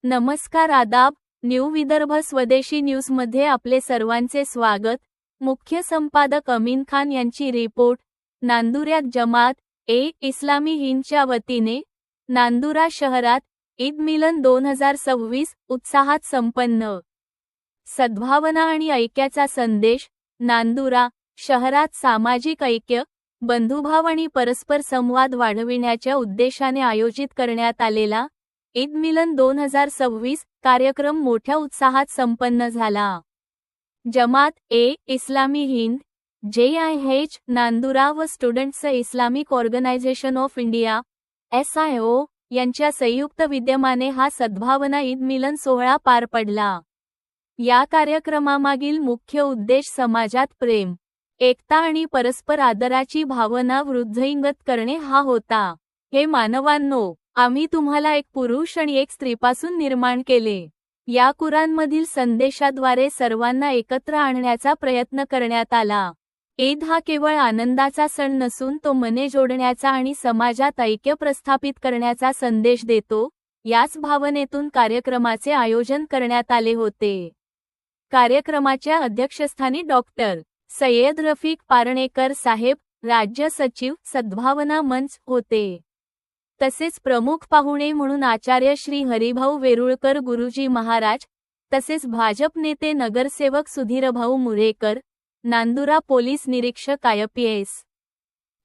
नमस्कार, आदाब. न्यू विदर्भ स्वदेशी न्यूज मध्ये आपले सर्वांचे स्वागत. मुख्य संपादक अमीन खान यांची रिपोर्ट. नांदुऱ्यात जमात ए इस्लामी हिंदच्या वतीने नांदुरा शहरात ईद मिलन 2026 उत्साहात संपन्न. सद्भावना आणि ऐक्याचा संदेश. नांदुरा शहरात सामाजिक ऐक्य, बंधुभाव आणि परस्पर संवाद वाढविण्याच्या उद्देशाने आयोजित करण्यात आलेला ईद मिलन 2026 कार्यक्रम मोठ्या उत्साहात संपन्न झाला. जमात ए इस्लामी हिंद JIH नांदुरा व students Islamic organisation of India SIO यांच्या संयुक्त विद्यमाने हा सद्भावना ईद मिलन सोहळा पार पडला. या कार्यक्रमामागील मुख्य उद्देश समाजात प्रेम, एकता आणि परस्पर आदराची भावना वृद्धिंगत करणे हा होता. हे मानवांनो, आम्ही तुम्हाला एक पुरुष आणि एक स्त्रीपासून निर्माण केले. या कुराणमधील संदेशाद्वारे सर्वांना एकत्र आणण्याचा प्रयत्न करण्यात आला. ईद हा केवळ आनंदाचा सण नसून तो मने जोडण्याचा आणि समाजात ऐक्य प्रस्थापित करण्याचा संदेश देतो. याच भावनेतून कार्यक्रमाचे आयोजन करण्यात आले होते. कार्यक्रमाच्या अध्यक्षस्थानी डॉक्टर सय्यद रफिक पारणेकर साहेब, राज्य सचिव, सद्भावना मंच होते. तसेच प्रमुख पाहुणे म्हणून आचार्य श्री हरिभाऊ वेरुळकर गुरुजी महाराज, तसेच भाजप नेते नगरसेवक सुधीरभाऊ मुरेकर, नांदुरा पोलीस निरीक्षक IPS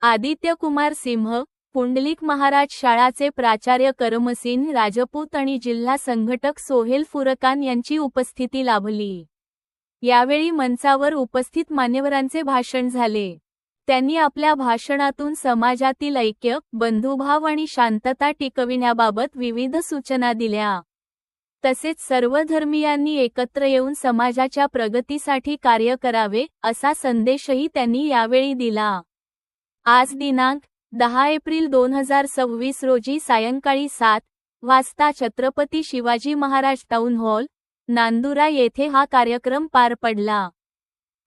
आदित्य कुमार सिंह, पुंडलिक महाराज शाळाचे प्राचार्य करमसिंह राजपूत आणि जिल्हा संघटक सोहेल फुरकान यांची उपस्थिती लाभली. यावेळी मंचावर उपस्थित मान्यवरांचे भाषण झाले. त्यांनी आपल्या भाषणातून समाजातील ऐक्य, बंधुभाव आणि शांतता टिकविण्याबाबत विविध सूचना दिल्या. तसेच सर्व धर्मीयांनी एकत्र येऊन समाजाच्या प्रगतीसाठी कार्य करावे असा संदेशही त्यांनी यावेळी दिला. आज दिनांक 10 एप्रिल 2026 रोजी सायंकाळी 7 वाजता छत्रपती शिवाजी महाराज टाउन हॉल, नांदुरा येथे हा कार्यक्रम पार पडला.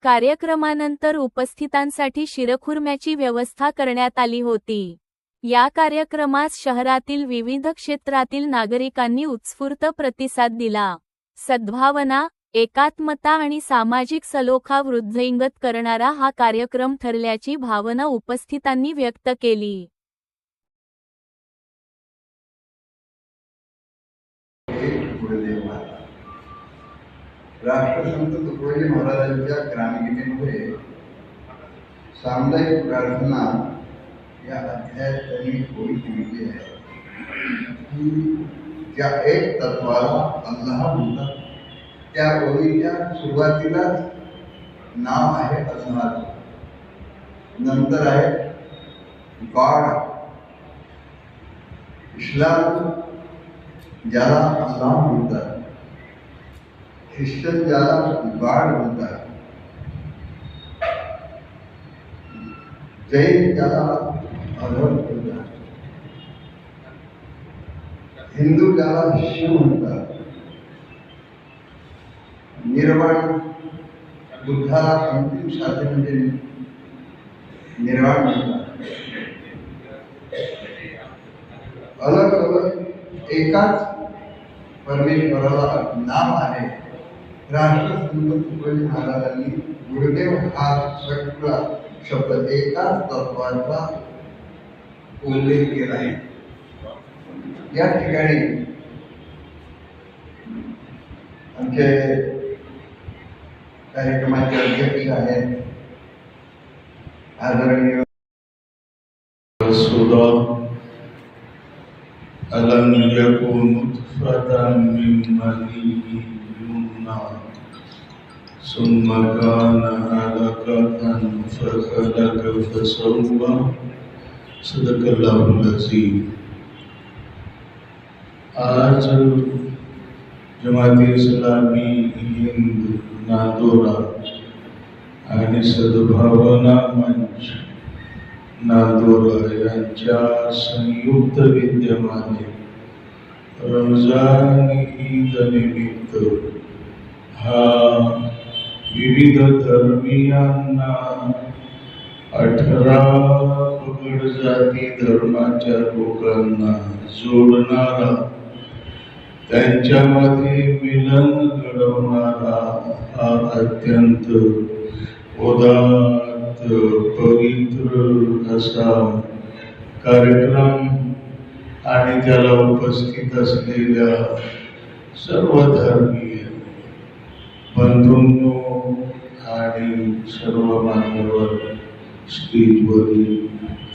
कार्यक्रमानंतर उपस्थितांसाठी शिरखुर्म्याची व्यवस्था करण्यात आली होती. या कार्यक्रमास शहरातील विविध क्षेत्रातील नागरिकांनी उत्स्फूर्त प्रतिसाद दिला. सद्भावना, एकात्मता आणि सामाजिक सलोखा वृद्धिंगत करणारा हा कार्यक्रम ठरल्याची भावना उपस्थितांनी व्यक्त केली. राष्ट्रसंत तुकडोजी महाराजांच्या ग्रामगीतेमध्ये सामुदायिक प्रार्थना या अध्यायात त्यांनी ओळी दिली आहे की ज्या एक तत्वाला अल्लाह म्हणतात, त्या ओळीच्या सुरुवातीलाच नाव आहे अल्लाह, नंतर आहे गॉड. इस्लाम ज्याला अल्लाह म्हणतात, ख्रिश्चन ज्याला गॉड म्हणतात, जैन ज्याला अल्लाह म्हणतात, हिंदू ज्याला शिव म्हणतात, निर्वाण बुद्धाला अंतिम साधन म्हणजे निर्वाण म्हणतात. अलग अलग एकाच परमेश्वराला नाम आहे. राष्ट्रसंत तुकडोजी महाराजांनी गुरुदेव हा सगळा शब्द एकाच तत्वाचा उल्लेख केला आहे. या ठिकाणी आमचे कार्यक्रमाचे अध्यक्ष आहेत आदरणीय ألم يكن نطفة من مني يمنى ثم كان علقة فخلق فسوى صدق الله العظيم. आज जमाती इस्लामी हिंद नांदुरा आणि सद्भावना मंच नांदुरा यांच्या संयुक्त विद्यमाने रमजान ईद निमित्त हा विविध धर्मीयांना 18 पगड जाती धर्माच्या लोकांना जोडणारा, त्यांच्यामध्ये मिलन घडवणारा हा अत्यंत उदात्त पवित्र असा कार्यक्रम आणि त्याला उपस्थित असलेल्या सर्व धर्मीय बंधूंनो आणि सर्व मान्यवर स्टेजवरील